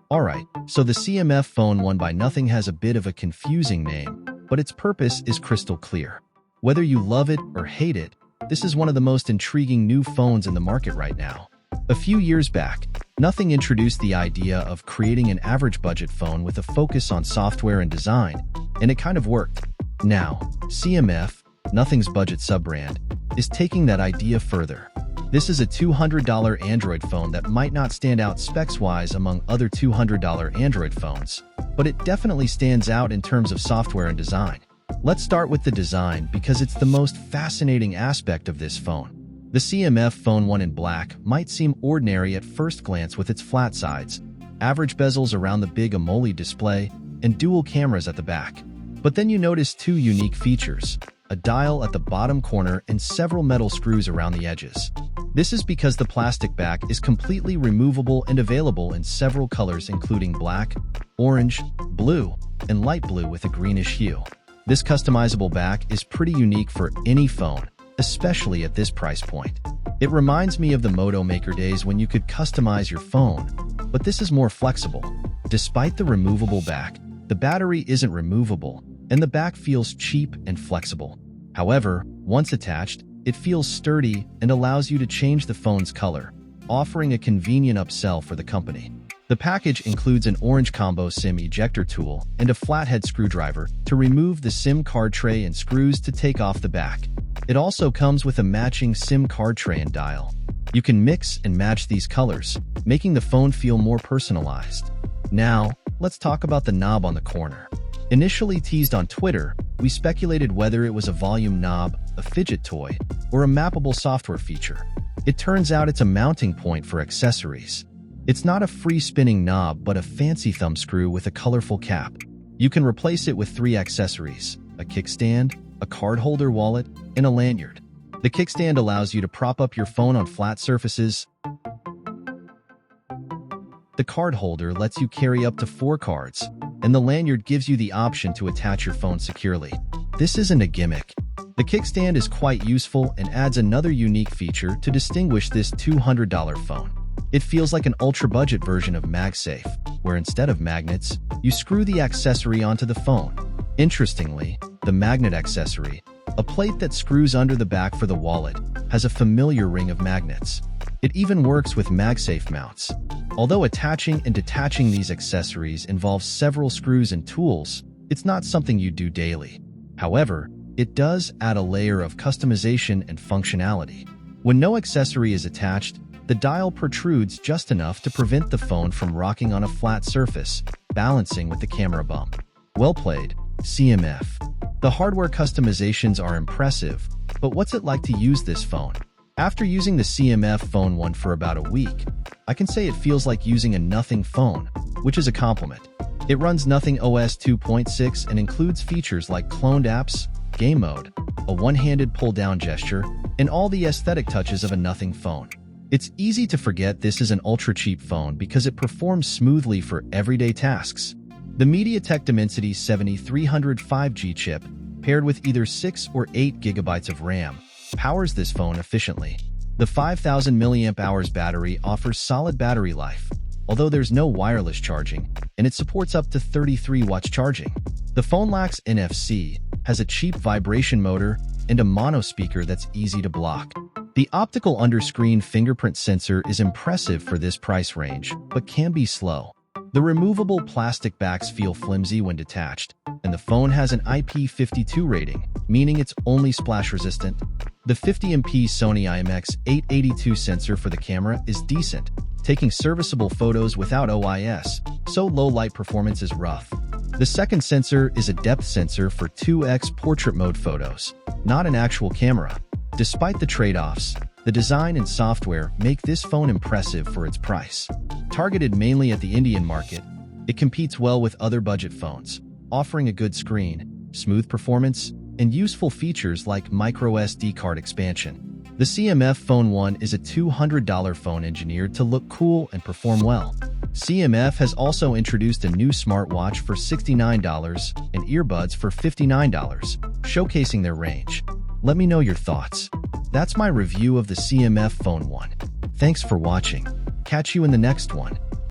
Alright, so the CMF Phone 1 by Nothing has a bit of a confusing name, but its purpose is crystal clear. Whether you love it or hate it, this is one of the most intriguing new phones in the market right now. A few years back, Nothing introduced the idea of creating an average budget phone with a focus on software and design, and it kind of worked. Now, CMF, Nothing's budget sub-brand, is taking that idea further. This is a $200 Android phone that might not stand out specs-wise among other $200 Android phones, but it definitely stands out in terms of software and design. Let's start with the design because it's the most fascinating aspect of this phone. The CMF Phone 1 in black might seem ordinary at first glance with its flat sides, average bezels around the big AMOLED display, and dual cameras at the back. But then you notice two unique features: a dial at the bottom corner and several metal screws around the edges. This is because the plastic back is completely removable and available in several colors including black, orange, blue, and light blue with a greenish hue. This customizable back is pretty unique for any phone, especially at this price point. It reminds me of the Moto Maker days when you could customize your phone, but this is more flexible. Despite the removable back, the battery isn't removable, and the back feels cheap and flexible. However, once attached, it feels sturdy and allows you to change the phone's color, offering a convenient upsell for the company. The package includes an orange combo SIM ejector tool and a flathead screwdriver to remove the SIM card tray and screws to take off the back. It also comes with a matching SIM card tray and dial. You can mix and match these colors, making the phone feel more personalized. Now, let's talk about the knob on the corner. Initially teased on Twitter, we speculated whether it was a volume knob, a fidget toy, or a mappable software feature. It turns out it's a mounting point for accessories. It's not a free spinning knob but a fancy thumb screw with a colorful cap. You can replace it with three accessories: a kickstand, a card holder wallet, and a lanyard. The kickstand allows you to prop up your phone on flat surfaces. The card holder lets you carry up to 4 cards, and the lanyard gives you the option to attach your phone securely. This isn't a gimmick. The kickstand is quite useful and adds another unique feature to distinguish this $200 phone. It feels like an ultra-budget version of MagSafe, where instead of magnets, you screw the accessory onto the phone. Interestingly, the magnet accessory, a plate that screws under the back for the wallet, has a familiar ring of magnets. It even works with MagSafe mounts. Although attaching and detaching these accessories involves several screws and tools, it's not something you do daily. However, it does add a layer of customization and functionality. When no accessory is attached, the dial protrudes just enough to prevent the phone from rocking on a flat surface, balancing with the camera bump. Well played, CMF. The hardware customizations are impressive, but what's it like to use this phone? After using the CMF Phone 1 for about a week, I can say it feels like using a Nothing phone, which is a compliment. It runs Nothing OS 2.6 and includes features like cloned apps, game mode, a one-handed pull-down gesture, and all the aesthetic touches of a Nothing phone. It's easy to forget this is an ultra-cheap phone because it performs smoothly for everyday tasks. The MediaTek Dimensity 7300 5G chip, paired with either 6 or 8 GB of RAM, powers this phone efficiently. The 5000 mAh battery offers solid battery life, although there's no wireless charging, and it supports up to 33 watts charging. The phone lacks NFC, has a cheap vibration motor, and a mono speaker that's easy to block. The optical underscreen fingerprint sensor is impressive for this price range, but can be slow. The removable plastic backs feel flimsy when detached, and the phone has an IP52 rating, meaning it's only splash resistant. The 50MP Sony IMX882 sensor for the camera is decent, taking serviceable photos without OIS, so low light performance is rough. The second sensor is a depth sensor for 2x portrait mode photos, not an actual camera. Despite the trade-offs, the design and software make this phone impressive for its price. Targeted mainly at the Indian market, it competes well with other budget phones, offering a good screen, smooth performance, and useful features like microSD card expansion. The CMF Phone 1 is a $200 phone engineered to look cool and perform well. CMF has also introduced a new smartwatch for $69 and earbuds for $59, showcasing their range. Let me know your thoughts. That's my review of the CMF Phone 1. Thanks for watching. Catch you in the next one.